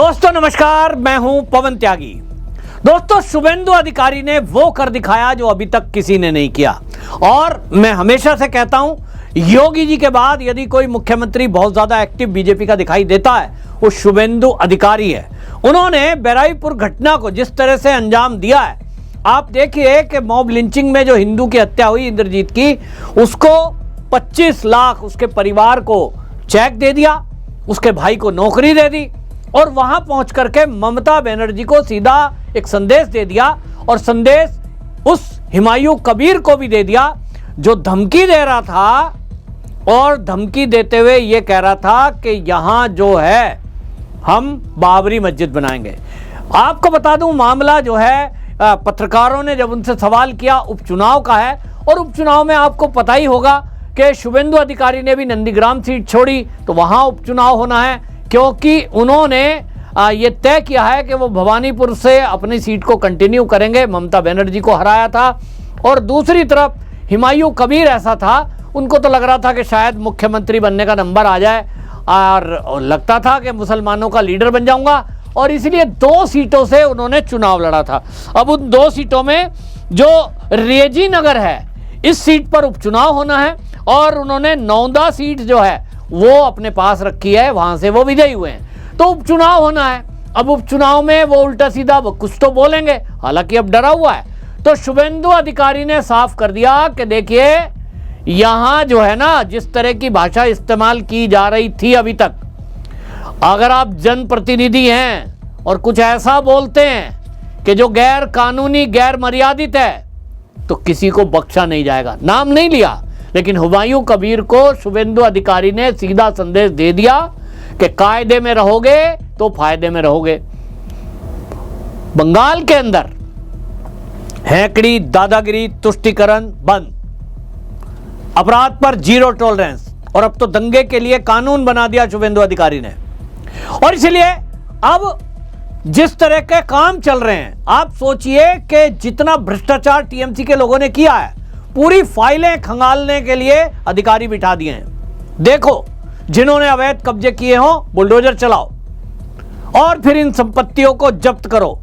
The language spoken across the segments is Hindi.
दोस्तों नमस्कार, मैं हूं पवन त्यागी। दोस्तों, शुभेंदु अधिकारी ने वो कर दिखाया जो अभी तक किसी ने नहीं किया। और मैं हमेशा से कहता हूं, योगी जी के बाद यदि कोई मुख्यमंत्री बहुत ज्यादा एक्टिव बीजेपी का दिखाई देता है वो शुभेंदु अधिकारी है। उन्होंने बैराईपुर घटना को जिस तरह से अंजाम दिया है, आप देखिए कि मॉब लिंचिंग में जो हिंदू की हत्या हुई इंद्रजीत की, उसको 25 लाख उसके परिवार को चेक दे दिया, उसके भाई को नौकरी दे दी और वहां पहुंच करके ममता बनर्जी को सीधा एक संदेश दे दिया। और संदेश उस हुमायूं कबीर को भी दे दिया जो धमकी दे रहा था और धमकी देते हुए ये कह रहा था कि यहां जो है हम बाबरी मस्जिद बनाएंगे। आपको बता दूं, मामला जो है पत्रकारों ने जब उनसे सवाल किया उपचुनाव का है, और उपचुनाव में आपको पता ही होगा कि शुभेंदु अधिकारी ने भी नंदीग्राम सीट छोड़ी तो वहां उपचुनाव होना है, क्योंकि उन्होंने ये तय किया है कि वो भवानीपुर से अपनी सीट को कंटिन्यू करेंगे। ममता बनर्जी को हराया था और दूसरी तरफ हुमायूं कबीर ऐसा था, उनको तो लग रहा था कि शायद मुख्यमंत्री बनने का नंबर आ जाए और लगता था कि मुसलमानों का लीडर बन जाऊंगा, और इसलिए 2 सीटों से उन्होंने चुनाव लड़ा था। अब उन 2 सीटों में जो रेजी नगर है, इस सीट पर उपचुनाव होना है और उन्होंने नौदा सीट जो है वो अपने पास रखी है, वहां से वो विजयी हुए हैं, तो उपचुनाव होना है। अब उपचुनाव में वो उल्टा सीधा वो कुछ तो बोलेंगे, हालांकि अब डरा हुआ है। तो शुभेंदु अधिकारी ने साफ कर दिया कि देखिए यहां जो है ना, जिस तरह की भाषा इस्तेमाल की जा रही थी अभी तक, अगर आप जनप्रतिनिधि हैं और कुछ ऐसा बोलते हैं कि जो गैर कानूनी गैर मर्यादित है तो किसी को बख्शा नहीं जाएगा। नाम नहीं लिया, लेकिन हुमायूं कबीर को शुभेंदु अधिकारी ने सीधा संदेश दे दिया कि कायदे में रहोगे तो फायदे में रहोगे। बंगाल के अंदर हैकड़ी, दादागिरी, तुष्टीकरण बंद, अपराध पर 0 टॉलरेंस, और अब तो दंगे के लिए कानून बना दिया शुभेंदु अधिकारी ने। और इसलिए अब जिस तरह के काम चल रहे हैं, आप सोचिए कि जितना भ्रष्टाचार टीएमसी के लोगों ने किया है, पूरी फाइलें खंगालने के लिए अधिकारी बिठा दिए हैं। देखो, जिन्होंने अवैध कब्जे किए हों बुलडोजर चलाओ और फिर इन संपत्तियों को जब्त करो,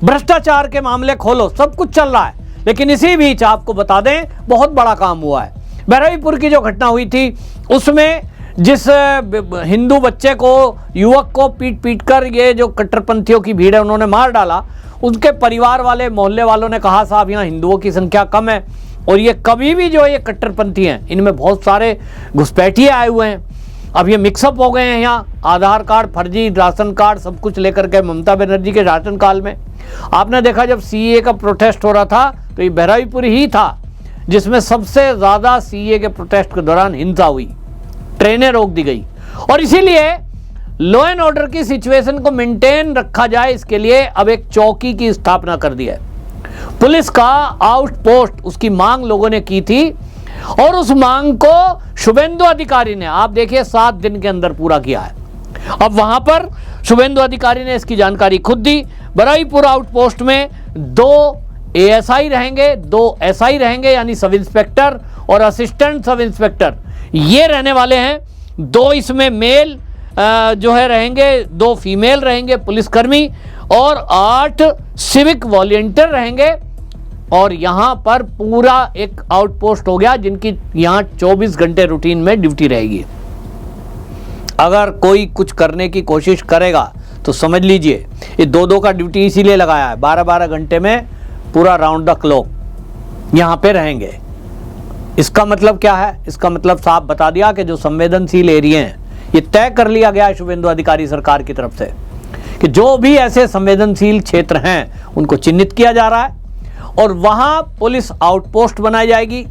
भ्रष्टाचार के मामले खोलो, सब कुछ चल रहा है। लेकिन इसी बीच आपको बता दें, बहुत बड़ा काम हुआ है। बैराईपुर की जो घटना हुई थी उसमें जिस हिंदू बच्चे को, युवक को पीट पीट कर ये जो कट्टरपंथियों की भीड़ है उन्होंने मार डाला, उनके परिवार वाले, मोहल्ले वालों ने कहा साहब यहाँ हिंदुओं की संख्या कम है और ये कभी भी जो ये कट्टरपंथी हैं इनमें बहुत सारे घुसपैठिए आए हुए हैं। अब ये मिक्सअप हो गए हैं, यहाँ आधार कार्ड, फर्जी राशन कार्ड, सब कुछ लेकर के ममता बनर्जी के शासनकाल में। आपने देखा जब सीए का प्रोटेस्ट हो रहा था तो ये बैराईपुर ही था जिसमें सबसे ज़्यादा सीए के प्रोटेस्ट के दौरान हिंसा हुई, ट्रेनें रोक दी गई। और इसीलिए लॉ एंड ऑर्डर की सिचुएशन को मेंटेन रखा जाए, इसके लिए अब एक चौकी की स्थापना कर दी है। पुलिस का आउटपोस्ट, उसकी मांग लोगों ने की थी और उस मांग को शुभेंदु अधिकारी ने, आप देखिए, 7 दिन के अंदर पूरा किया है। अब वहां पर शुभेंदु अधिकारी ने इसकी जानकारी खुद दी। बैराईपुर आउटपोस्ट में 2 एएसआई रहेंगे, 2 एसआई रहेंगे, यानी सब इंस्पेक्टर और असिस्टेंट सब इंस्पेक्टर, ये रहने वाले हैं। 2 इसमें मेल जो है रहेंगे, 2 फीमेल रहेंगे पुलिसकर्मी, और 8 सिविक वॉलंटियर रहेंगे। और यहां पर पूरा एक आउटपोस्ट हो गया जिनकी यहां 24 घंटे रूटीन में ड्यूटी रहेगी। अगर कोई कुछ करने की कोशिश करेगा तो समझ लीजिए ये 2-2 का ड्यूटी इसीलिए लगाया है, 12-12 घंटे में पूरा राउंड द क्लॉक यहां पे रहेंगे। इसका मतलब क्या है? इसका मतलब साफ बता दिया कि जो संवेदनशील एरिया हैं ये तय कर लिया गया है शुभेंदु अधिकारी सरकार की तरफ से कि जो भी ऐसे संवेदनशील क्षेत्र हैं उनको चिन्हित किया जा रहा है और वहां पुलिस आउटपोस्ट बनाई जाएगी।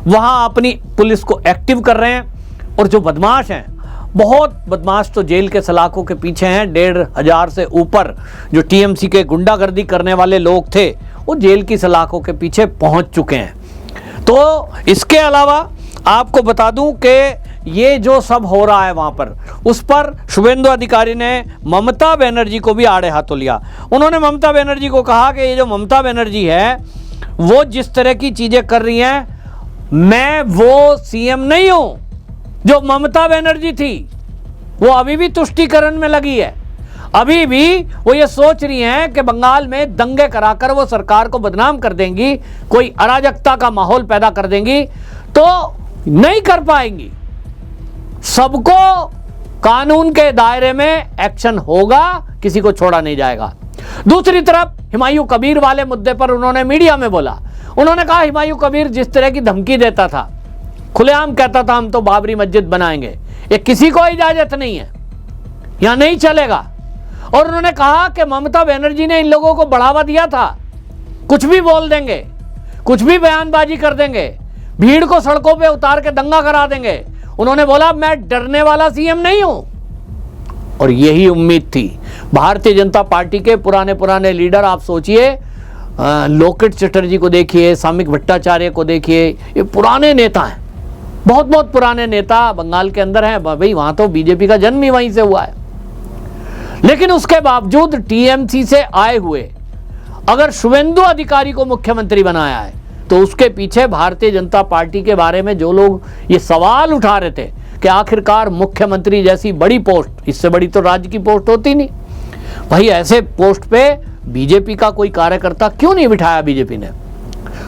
वहां अपनी पुलिस को एक्टिव कर रहे हैं। और जो बदमाश हैं, बहुत बदमाश तो जेल के सलाखों के पीछे हैं। 1,500 से ऊपर जो टीएमसी के गुंडागर्दी करने वाले लोग थे वो जेल की सलाखों के पीछे पहुंच चुके हैं। तो इसके अलावा आपको बता दूं कि ये जो सब हो रहा है वहां पर, उस पर शुभेंदु अधिकारी ने ममता बनर्जी को भी आड़े हाथों लिया। उन्होंने ममता बनर्जी को कहा कि ये जो ममता बनर्जी है वो जिस तरह की चीजें कर रही हैं, मैं वो सीएम नहीं हूं जो ममता बनर्जी थी, वो अभी भी तुष्टीकरण में लगी है। अभी भी वो ये सोच रही हैं कि बंगाल में दंगे कराकर वो सरकार को बदनाम कर देंगी, कोई अराजकता का माहौल पैदा कर देंगी, तो नहीं कर पाएंगी। सबको कानून के दायरे में एक्शन होगा, किसी को छोड़ा नहीं जाएगा। दूसरी तरफ हुमायूं कबीर वाले मुद्दे पर उन्होंने मीडिया में बोला। उन्होंने कहा हुमायूं कबीर जिस तरह की धमकी देता था, खुलेआम कहता था हम तो बाबरी मस्जिद बनाएंगे, ये किसी को इजाजत नहीं है, यहां नहीं चलेगा। और उन्होंने कहा कि ममता बनर्जी ने इन लोगों को बढ़ावा दिया था, कुछ भी बोल देंगे, कुछ भी बयानबाजी कर देंगे, भीड़ को सड़कों पे उतार के दंगा करा देंगे। उन्होंने बोला मैं डरने वाला सीएम नहीं हूं। और यही उम्मीद थी भारतीय जनता पार्टी के पुराने लीडर। आप सोचिए, लोकेट चटर्जी को देखिए, सामिक भट्टाचार्य को देखिए, ये पुराने नेता हैं, बहुत पुराने नेता बंगाल के अंदर हैं। भाई वहां तो बीजेपी का जन्म ही वहीं से हुआ है। लेकिन उसके बावजूद टीएमसी से आए हुए अगर शुवेंदु अधिकारी को मुख्यमंत्री बनाया है, तो उसके पीछे भारतीय जनता पार्टी के बारे में जो लोग ये सवाल उठा रहे थे कि आखिरकार मुख्यमंत्री जैसी बड़ी पोस्ट, इससे बड़ी तो राज्य की पोस्ट होती नहीं भाई, ऐसे पोस्ट पे बीजेपी का कोई कार्यकर्ता क्यों नहीं बिठाया बीजेपी ने,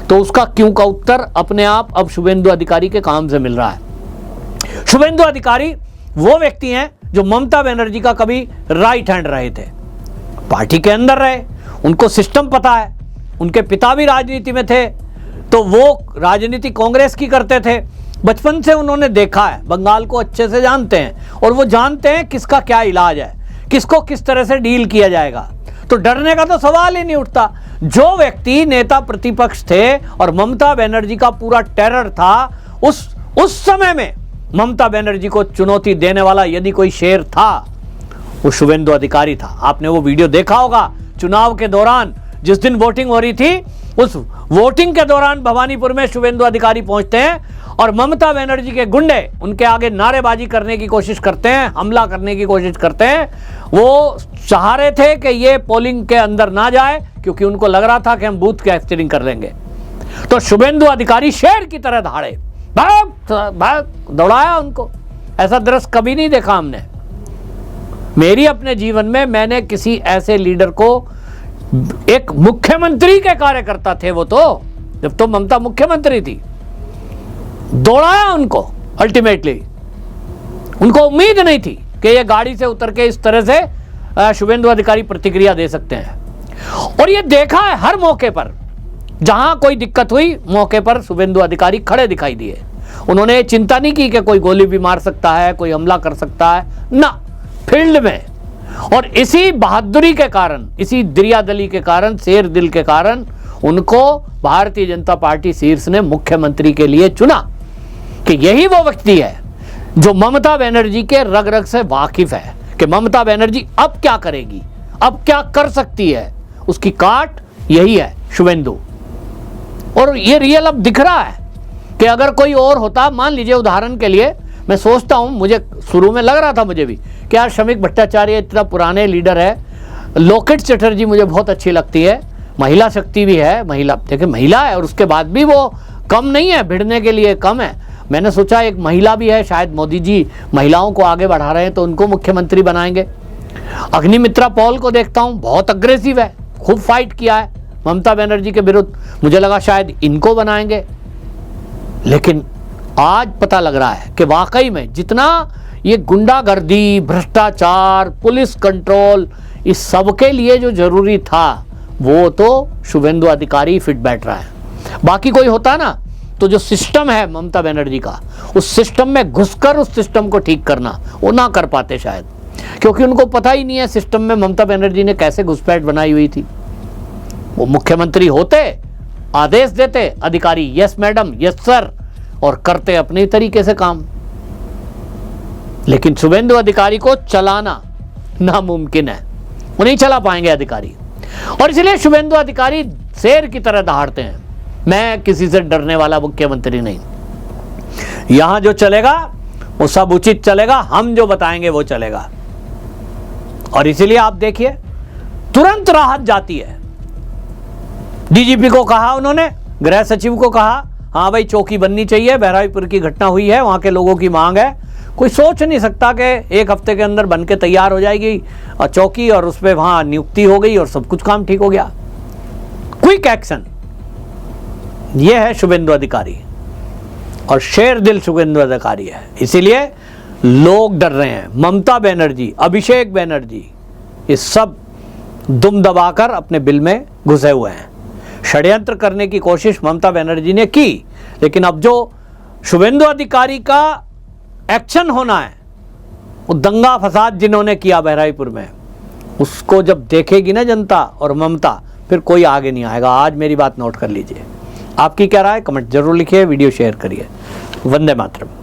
तो उसका क्यों का उत्तर अपने आप अब शुवेंदु अधिकारी के काम से मिल रहा है। शुवेंदु अधिकारी वो व्यक्ति हैं जो ममता बनर्जी का कभी राइट हैंड रहे थे, पार्टी के अंदर रहे, उनको सिस्टम पता है, उनके पिता भी राजनीति में थे, तो वो राजनीति कांग्रेस की करते थे, बचपन से उन्होंने देखा है, बंगाल को अच्छे से जानते हैं, और वो जानते हैं किसका क्या इलाज है, किसको किस तरह से डील किया जाएगा। तो डरने का तो सवाल ही नहीं उठता। जो व्यक्ति नेता प्रतिपक्ष थे और ममता बनर्जी का पूरा टेरर था, उस समय में ममता बनर्जी को चुनौती देने वाला यदि कोई शेर था, वो शुवेंदु अधिकारी था। आपने वो वीडियो देखा होगा चुनाव के दौरान, जिस दिन वोटिंग हो रही थी, उस वोटिंग के दौरान भवानीपुर में शुवेंदु अधिकारी पहुंचते हैं और ममता बनर्जी के गुंडे उनके आगे नारेबाजी करने की कोशिश करते हैं, हमला करने की कोशिश करते हैं। वो चाह रहे थे कि ये पोलिंग के अंदर ना जाए, क्योंकि उनको लग रहा था कि हम बूथ कैप्चरिंग कर लेंगे। तो शुवेंदु अधिकारी शेर की तरह दौड़े, भाग दौड़ाया उनको। ऐसा दृश्य कभी नहीं देखा हमने। मेरी अपने जीवन में मैंने किसी ऐसे लीडर को, एक मुख्यमंत्री के कार्यकर्ता थे वो, तो जब तो ममता मुख्यमंत्री थी, दौड़ाया उनको। अल्टीमेटली उनको उम्मीद नहीं थी कि ये गाड़ी से उतर के इस तरह से शुवेंदु अधिकारी प्रतिक्रिया दे सकते हैं। और ये देखा है हर मौके पर, जहां कोई दिक्कत हुई मौके पर शुवेंदु अधिकारी खड़े दिखाई दिए। उन्होंने चिंता नहीं की कि कोई गोली भी मार सकता है, कोई हमला कर सकता है, ना, फील्ड में। और इसी बहादुरी के कारण, इसी दरियादली के कारण, शेर दिल के कारण उनको भारतीय जनता पार्टी शीर्ष ने मुख्यमंत्री के लिए चुना कि यही वो व्यक्ति है जो ममता बनर्जी के रग रग से वाकिफ है कि ममता बनर्जी अब क्या करेगी, अब क्या कर सकती है, उसकी काट यही है शुवेंदु। और ये रियल अब दिख रहा है कि अगर कोई और होता, मान लीजिए उदाहरण के लिए, मैं सोचता हूं, मुझे शुरू में लग रहा था मुझे भी कि यार सामिक भट्टाचार्य इतना पुराने लीडर है, लोकेट चटर्जी मुझे बहुत अच्छी लगती है, महिला शक्ति भी है, महिला, देखिए महिला है और उसके बाद भी वो कम नहीं है, भिड़ने के लिए कम है। मैंने सोचा एक महिला भी है, शायद मोदी जी महिलाओं को आगे बढ़ा रहे हैं तो उनको मुख्यमंत्री बनाएंगे। अग्निमित्रा पॉल को देखता हूं, बहुत अग्रेसिव है, खूब फाइट किया है ममता बनर्जी के विरुद्ध, मुझे लगा शायद इनको बनाएंगे। लेकिन आज पता लग रहा है कि वाकई में जितना ये गुंडागर्दी, भ्रष्टाचार, पुलिस कंट्रोल, इस सब के लिए जो जरूरी था वो तो शुवेंदु अधिकारी फिट बैठ रहा है। बाकी कोई होता ना, तो जो सिस्टम है ममता बनर्जी का, उस सिस्टम में घुसकर उस सिस्टम को ठीक करना वो ना कर पाते शायद, क्योंकि उनको पता ही नहीं है सिस्टम में ममता बनर्जी ने कैसे घुसपैठ बनाई हुई थी। वो मुख्यमंत्री होते, आदेश देते, अधिकारी यस मैडम, यस सर, और करते अपने तरीके से काम। लेकिन शुवेंदु अधिकारी को चलाना नामुमकिन है, वो नहीं चला पाएंगे अधिकारी। और इसलिए शुवेंदु अधिकारी शेर की तरह दहाड़ते हैं, मैं किसी से डरने वाला मुख्यमंत्री नहीं, यहां जो चलेगा वो सब उचित चलेगा, हम जो बताएंगे वो चलेगा। और इसीलिए आप देखिए तुरंत राहत जाती है। डीजीपी को कहा उन्होंने, गृह सचिव को कहा, हाँ भाई चौकी बननी चाहिए, बहराइपुर की घटना हुई है, वहां के लोगों की मांग है, कोई सोच नहीं सकता कि एक हफ्ते के अंदर बन के तैयार हो जाएगी और चौकी और उस पर वहाँ नियुक्ति हो गई और सब कुछ काम ठीक हो गया। क्विक एक्शन, यह है शुभेंदु अधिकारी और शेर दिल शुभेंदु अधिकारी है, इसीलिए लोग डर रहे हैं। ममता बनर्जी, अभिषेक बनर्जी, ये सब दुम दबाकर अपने बिल में घुसे हुए हैं। षड्यंत्र करने की कोशिश ममता बनर्जी ने की, लेकिन अब जो शुभेंदु अधिकारी का एक्शन होना है, वो दंगा फसाद जिन्होंने किया बहराइपुर में, उसको जब देखेगी ना जनता और ममता, फिर कोई आगे नहीं आएगा। आज मेरी बात नोट कर लीजिए। आपकी क्या राय, कमेंट जरूर लिखिए, वीडियो शेयर करिए। वंदे मातरम।